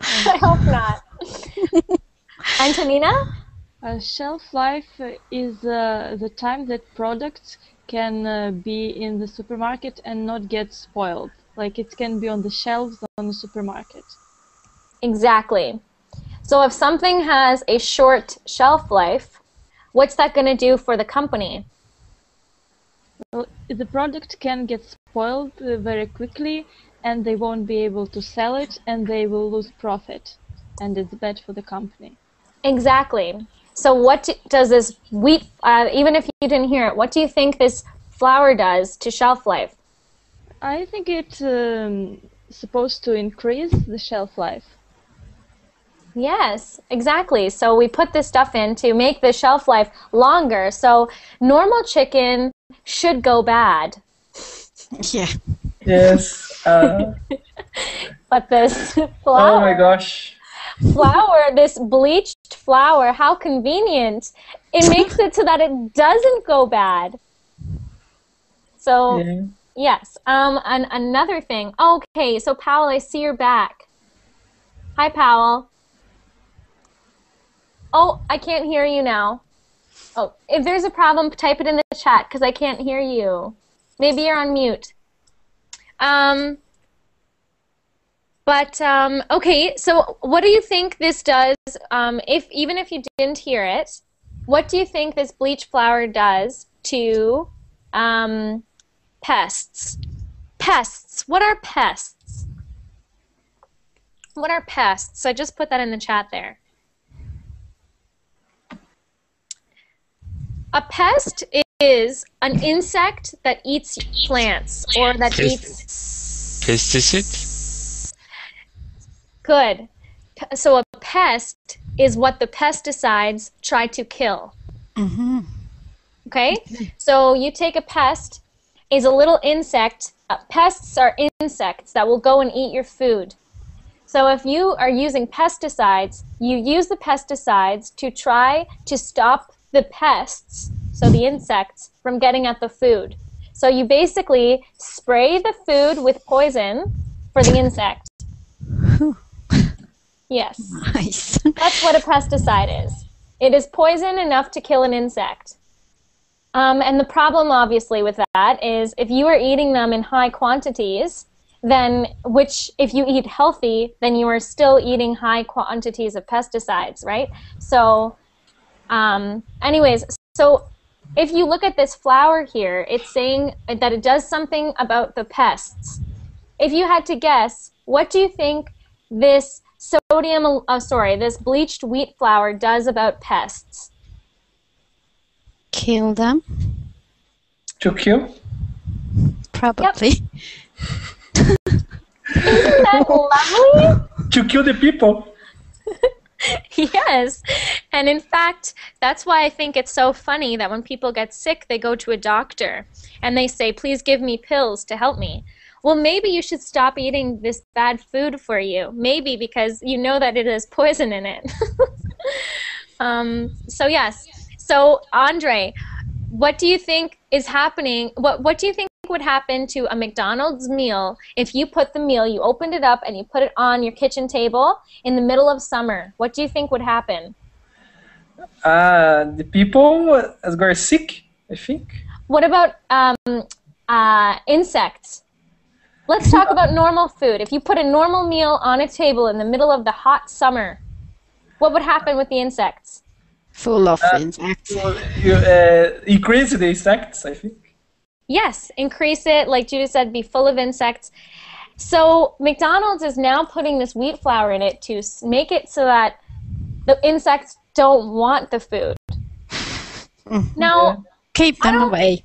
I hope not. Antonina? Shelf life is the time that products can be in the supermarket and not get spoiled. Like it can be on the shelves on the supermarket. Exactly. So if something has a short shelf life, what's that going to do for the company? Well, the product can get spoiled very quickly, and they won't be able to sell it, and they will lose profit, and it's bad for the company. Exactly. So what does this wheat, even if you didn't hear it, what do you think this flour does to shelf life? I think it's supposed to increase the shelf life. Yes, exactly. So we put this stuff in to make the shelf life longer. So normal chicken should go bad. Yeah. Yes. But this flour, Oh my gosh. this bleached flour, how convenient. It makes it so that it doesn't go bad. So, Yeah. yes. And another thing. Okay, so Powell, I see you're back. Hi, Powell. Oh, I can't hear you now. Oh, if there's a problem, type it in the chat because I can't hear you. Maybe you're on mute. Okay, so what do you think this does, even if you didn't hear it, what do you think this bleach flour does to pests? Pests. What are pests? What are pests? I just put that in the chat there. A pest is an insect that eats plants or that eats... Pesticide? Good. So a pest is what the pesticides try to kill. Mm-hmm. Okay? So you take a pest, is a little insect. Pests are insects that will go and eat your food. So if you are using pesticides, you use the pesticides to try to stop the pests, so the insects, from getting at the food. So you basically spray the food with poison for the insect. Yes. Nice. That's what a pesticide is. It is poison enough to kill an insect. And the problem, obviously, with that is if you are eating them in high quantities, then, which if you eat healthy, then you are still eating high quantities of pesticides, right? So, anyways, so if you look at this flour here, it's saying that it does something about the pests. If you had to guess, what do you think this this bleached wheat flour does about pests? Kill them? To kill? Probably. Isn't that lovely? To kill the people. Yes. And in fact, that's why I think it's so funny that when people get sick, they go to a doctor and they say, please give me pills to help me. Well, maybe you should stop eating this bad food for you. Maybe because you know that it has poison in it. So yes. So Andre, what do you think is happening? What do you think would happen to a McDonald's meal if you put the meal, you opened it up and you put it on your kitchen table in the middle of summer? What do you think would happen? The people got sick, I think. What about insects? Let's talk about normal food. If you put a normal meal on a table in the middle of the hot summer, what would happen with the insects? Full of insects. You increase the insects, I think. Yes, increase it, like Judith said, be full of insects. So McDonald's is now putting this wheat flour in it to make it so that the insects don't want the food. Now, keep them away.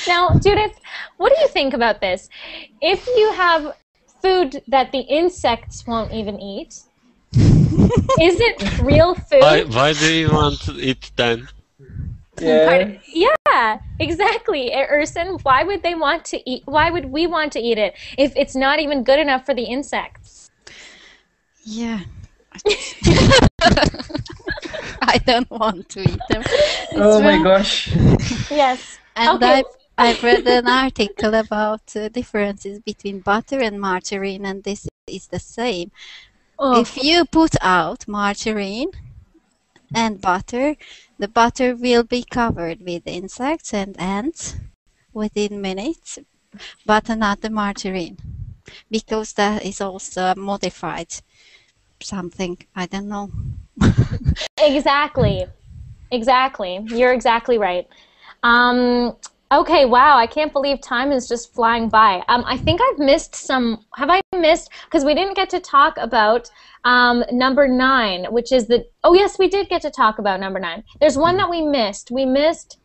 Now, Judith, what do you think about this? If you have food that the insects won't even eat, is it real food? Why do you want to eat then? Yeah. Yeah, exactly. Urson, why would they want to eat? Why would we want to eat it if it's not even good enough for the insects? Yeah. I don't want to eat them. Oh my gosh. Yes. And Okay. I've read an article about differences between butter and margarine, and this is the same. If you put out margarine and butter, the butter will be covered with insects and ants within minutes, but not the margarine, because that is also modified something. I don't know. Exactly. Exactly. You're exactly right. Okay, wow, I can't believe time is just flying by. I think I've missed some, have I missed, because we didn't get to talk about number 9, which is the, oh yes, we did get to talk about number 9. There's one that we missed. We missed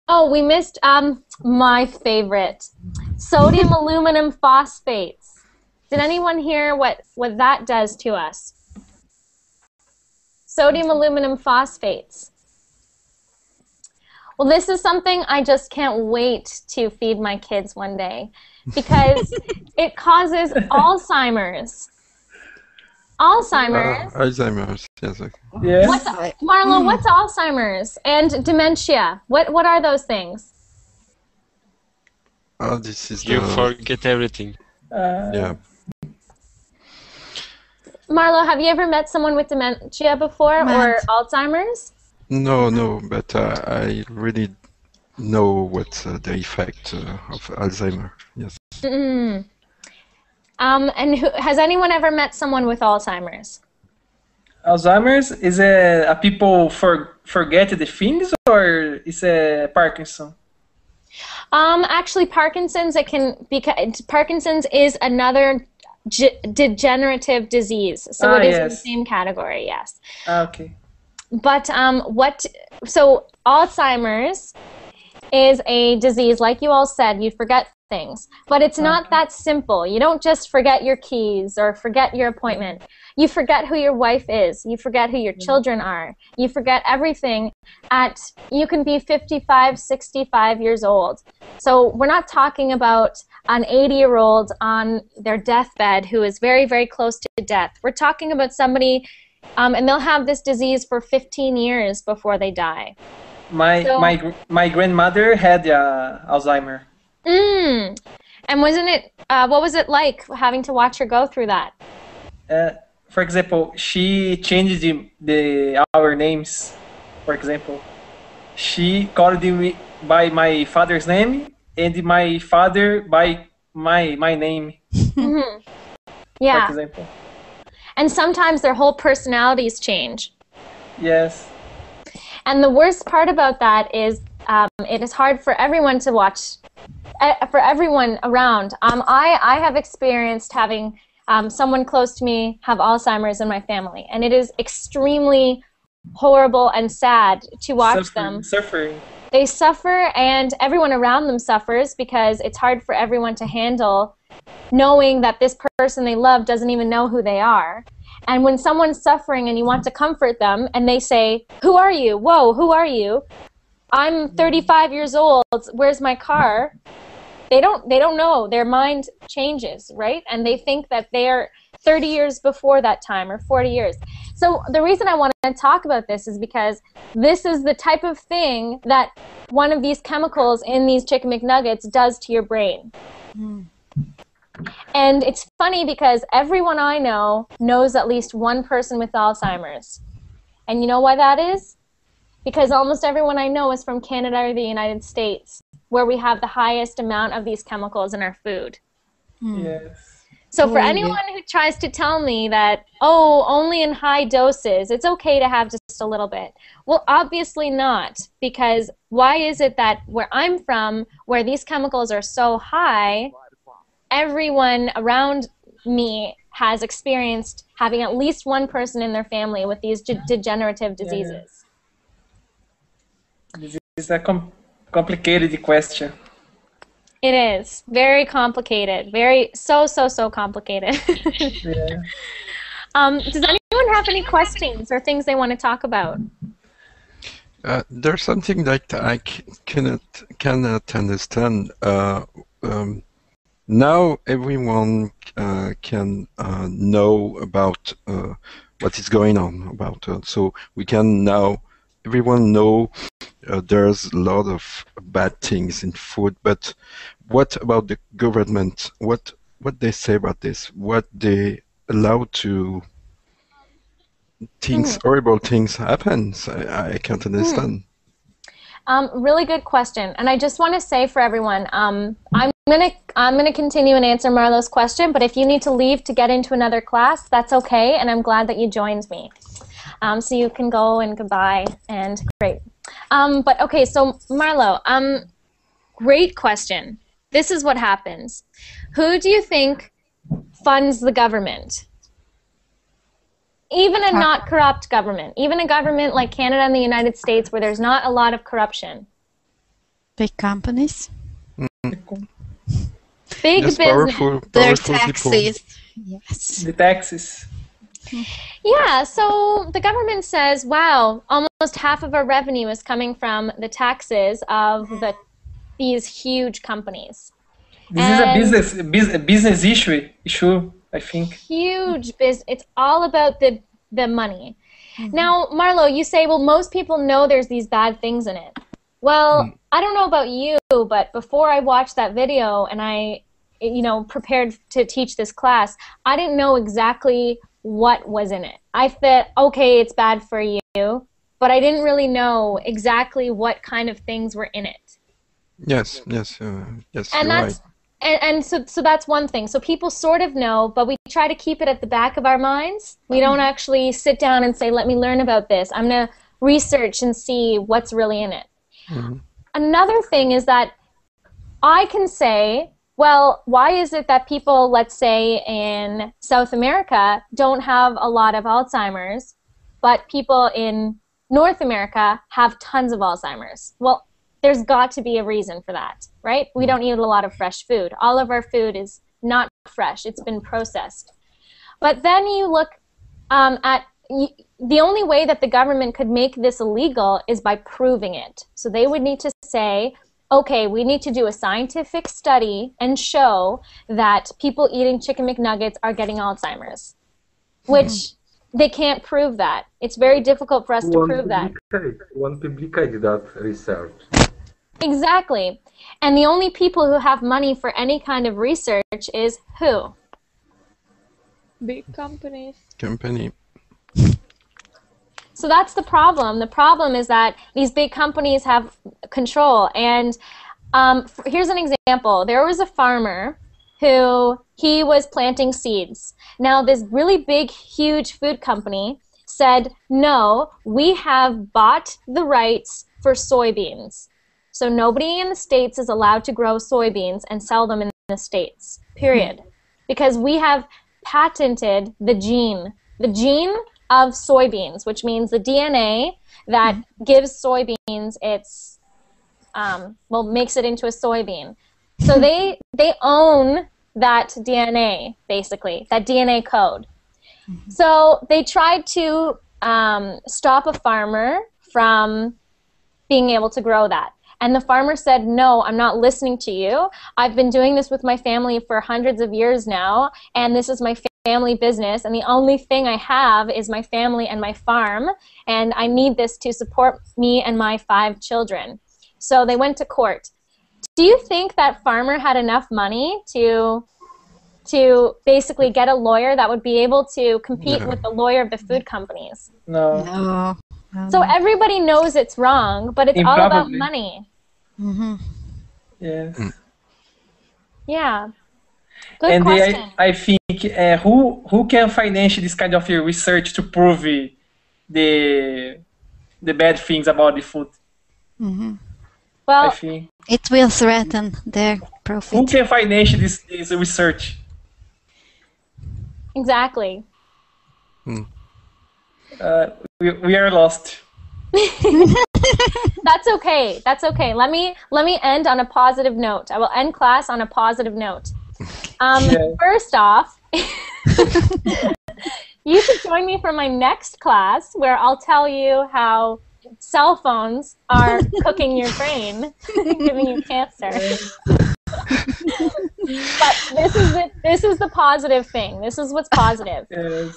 my favorite, sodium aluminum phosphates. Did anyone hear what that does to us? Sodium aluminum phosphates. Well, this is something I just can't wait to feed my kids one day because it causes Alzheimer's. Alzheimer's. Alzheimer's, yes. Yes. Marlo, what's Alzheimer's and dementia? What are those things? Oh, this is You forget everything. Yeah. Marlo, have you ever met someone with dementia before or Alzheimer's? No, but I really know what's the effect of Alzheimer. Yes. Mm-mm. And has anyone ever met someone with Alzheimer's? Alzheimer's is a people forget the things, or is a Parkinson? Actually, Parkinson's Parkinson's is another degenerative disease, so it is in the same category. Yes. Okay. But so Alzheimer's is a disease, like you all said, you forget things. But it's not that simple. You don't just forget your keys or forget your appointment. You forget who your wife is. You forget who your children are. You forget everything you can be 55, 65 years old. So we're not talking about an 80-year-old on their deathbed who is very, very close to death. We're talking about somebody and they'll have this disease for 15 years before they die. My grandmother had Alzheimer. And what was it like having to watch her go through that? For example, she changed our names. For example, she called me by my father's name and my father by my name. Yeah. For example. And sometimes their whole personalities change. Yes. And the worst part about that is it is hard for everyone to watch, for everyone around. I have experienced having someone close to me have Alzheimer's in my family, and it is extremely horrible and sad to watch them. Suffering. They suffer, and everyone around them suffers because it's hard for everyone to handle knowing that this person they love doesn't even know who they are. And when someone's suffering and you want to comfort them and they say, who are you? Whoa, who are you? I'm 35 years old. Where's my car? They don't know. Their mind changes, right? And they think that they're 30 years before that time or 40 years. So the reason I want to talk about this is because this is the type of thing that one of these chemicals in these Chicken McNuggets does to your brain. And it's funny because everyone I know knows at least one person with Alzheimer's. And you know why that is? Because almost everyone I know is from Canada or the United States, where we have the highest amount of these chemicals in our food. Yes. So for anyone who tries to tell me that, oh, only in high doses, it's okay to have just a little bit. Well, obviously not, because why is it that where I'm from, where these chemicals are so high, everyone around me has experienced having at least one person in their family with these degenerative diseases? This is a complicated question. It is very complicated, so complicated. Yeah. Does anyone have any questions or things they want to talk about? There's something that I cannot understand. Now everyone can know about what is going on about. So we can now everyone know there's a lot of bad things in food. But what about the government? What they say about this? What they allow to things, horrible things happens? I can't understand. Really good question, and I just want to say for everyone, I'm gonna continue and answer Marlo's question. But if you need to leave to get into another class, that's okay, and I'm glad that you joined me. So you can go and goodbye and great. But okay, so Marlo, great question. This is what happens. Who do you think funds the government? Even a not corrupt government, even a government like Canada and the United States where there's not a lot of corruption. Big companies. Big Yes, business. Their powerful taxes. people. Yes. The taxes. Yeah, so the government says, wow, almost half of our revenue is coming from the taxes of these huge companies. This is a business issue, I think. Huge business. It's all about the money. Now, Marlo, you say, well, most people know there's these bad things in it. Well, I don't know about you, but before I watched that video and I, prepared to teach this class, I didn't know exactly what was in it. I thought, okay, it's bad for you, but I didn't really know exactly what kind of things were in it. Yes, And you're that's right. and so that's one thing. So people sort of know, but we try to keep it at the back of our minds. We don't actually sit down and say, let me learn about this. I'm going to research and see what's really in it. Another thing is that I can say, well, why is it that people, let's say in South America, don't have a lot of Alzheimer's, but people in North America have tons of Alzheimer's? Well, there's got to be a reason for that, right? We don't eat a lot of fresh food. All of our food is not fresh. It's been processed. But then you look at the only way that the government could make this illegal is by proving it. So they would need to say, okay, we need to do a scientific study and show that people eating Chicken McNuggets are getting Alzheimer's, which they can't prove that. It's very difficult for us to prove that. One publicate that research. Exactly. And the only people who have money for any kind of research is who? Big companies. Company. So that's the problem. The problem is that these big companies have control. And here's an example. There was a farmer who he was planting seeds. Now this really big, huge food company said, no, we have bought the rights for soybeans. So nobody in the States is allowed to grow soybeans and sell them in the States, period. Because we have patented the gene of soybeans, which means the DNA that gives soybeans its, makes it into a soybean. So they own that DNA, basically, that DNA code. So they tried to stop a farmer from being able to grow that. And the farmer said, no, I'm not listening to you. I've been doing this with my family for hundreds of years now, and this is my family business, and the only thing I have is my family and my farm, and I need this to support me and my 5 children. So they went to court. Do you think that farmer had enough money to basically get a lawyer that would be able to compete with the lawyer of the food companies? No. No. So everybody knows it's wrong, but it's all about money. Yes. Yeah. Good And question. I think who can finance this kind of research to prove the bad things about the food? Well, I think. It will threaten their profit. Who can finance this research? Exactly. We are lost. That's okay. That's okay. Let me end on a positive note. I will end class on a positive note. First off, you should join me for my next class where I'll tell you how cell phones are cooking your brain, giving you cancer. But this is the positive thing. This is what's positive. Yes.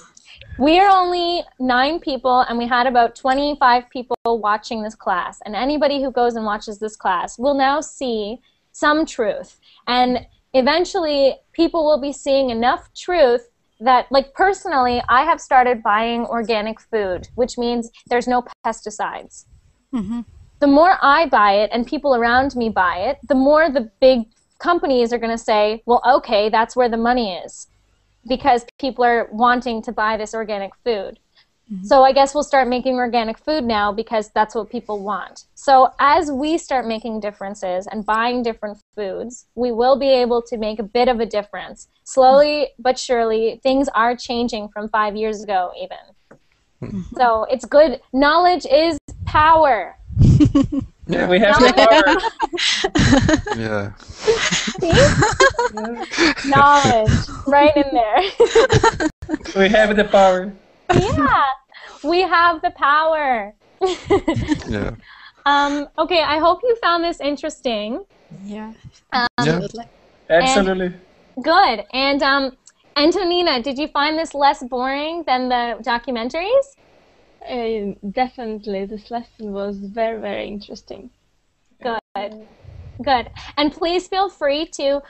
We are only 9 people, and we had about 25 people watching this class. And anybody who goes and watches this class will now see some truth. And eventually, people will be seeing enough truth that, like, personally, I have started buying organic food, which means there's no pesticides. The more I buy it and people around me buy it, the more the big companies are going to say, well, okay, that's where the money is, because people are wanting to buy this organic food. So I guess we'll start making organic food now because that's what people want. So as we start making differences and buying different foods, we will be able to make a bit of a difference. Slowly but surely, things are changing from 5 years ago even. So it's good. Knowledge is power. Yeah, we have the power. Yeah. Knowledge, right in there. We have the power. Yeah, we have the power. Yeah. Okay, I hope you found this interesting. Yeah. Absolutely. Good. And Antonina, did you find this less boring than the documentaries? Definitely, this lesson was very, very interesting. Good. Good. And please feel free to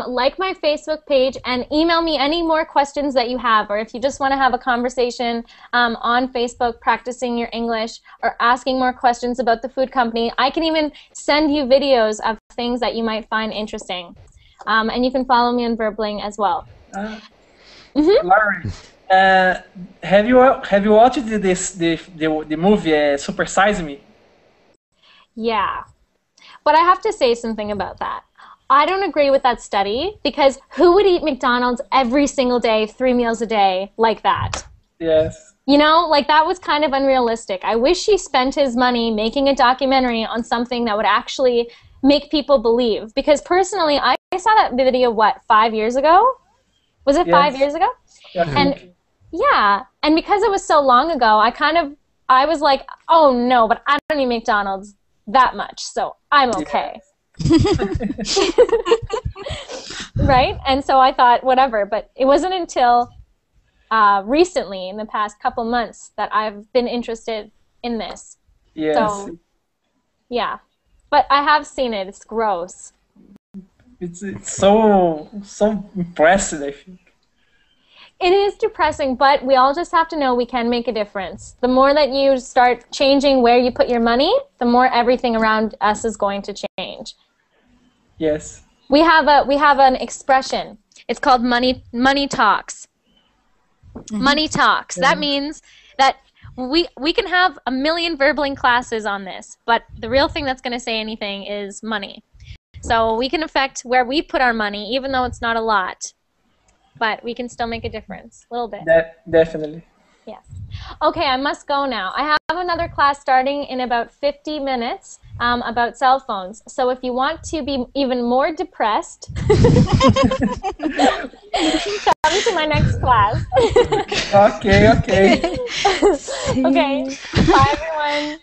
like my Facebook page and email me any more questions that you have, or if you just want to have a conversation on Facebook practicing your English or asking more questions about the food company. I can even send you videos of things that you might find interesting. And you can follow me on Verbling as well. Lauren, have you watched the movie Super Size Me? Yeah. But I have to say something about that. I don't agree with that study, because who would eat McDonald's every single day, 3 meals a day, like that? Yes. You know, like, that was kind of unrealistic. I wish he spent his money making a documentary on something that would actually make people believe. Because personally, I saw that video, what, 5 years ago? Was it 5 years ago? Yeah. And yeah, and because it was so long ago, I was like, oh no, but I don't eat McDonald's that much, so I'm okay. Right? And so I thought, whatever, but it wasn't until recently, in the past couple months, that I've been interested in this. Yes. So, yeah. But I have seen it. It's gross. It's so impressive, I think. It is depressing, but we all just have to know we can make a difference. The more that you start changing where you put your money, the more everything around us is going to change. Yes. We have an expression. It's called money talks. Money talks. That means that we can have a million Verbling classes on this, but the real thing that's going to say anything is money. So we can affect where we put our money, even though it's not a lot. But we can still make a difference, a little bit. Definitely. Yes. Okay, I must go now. I have another class starting in about 50 minutes about cell phones. So if you want to be even more depressed, come to my next class. Okay, okay. Okay. Bye, everyone.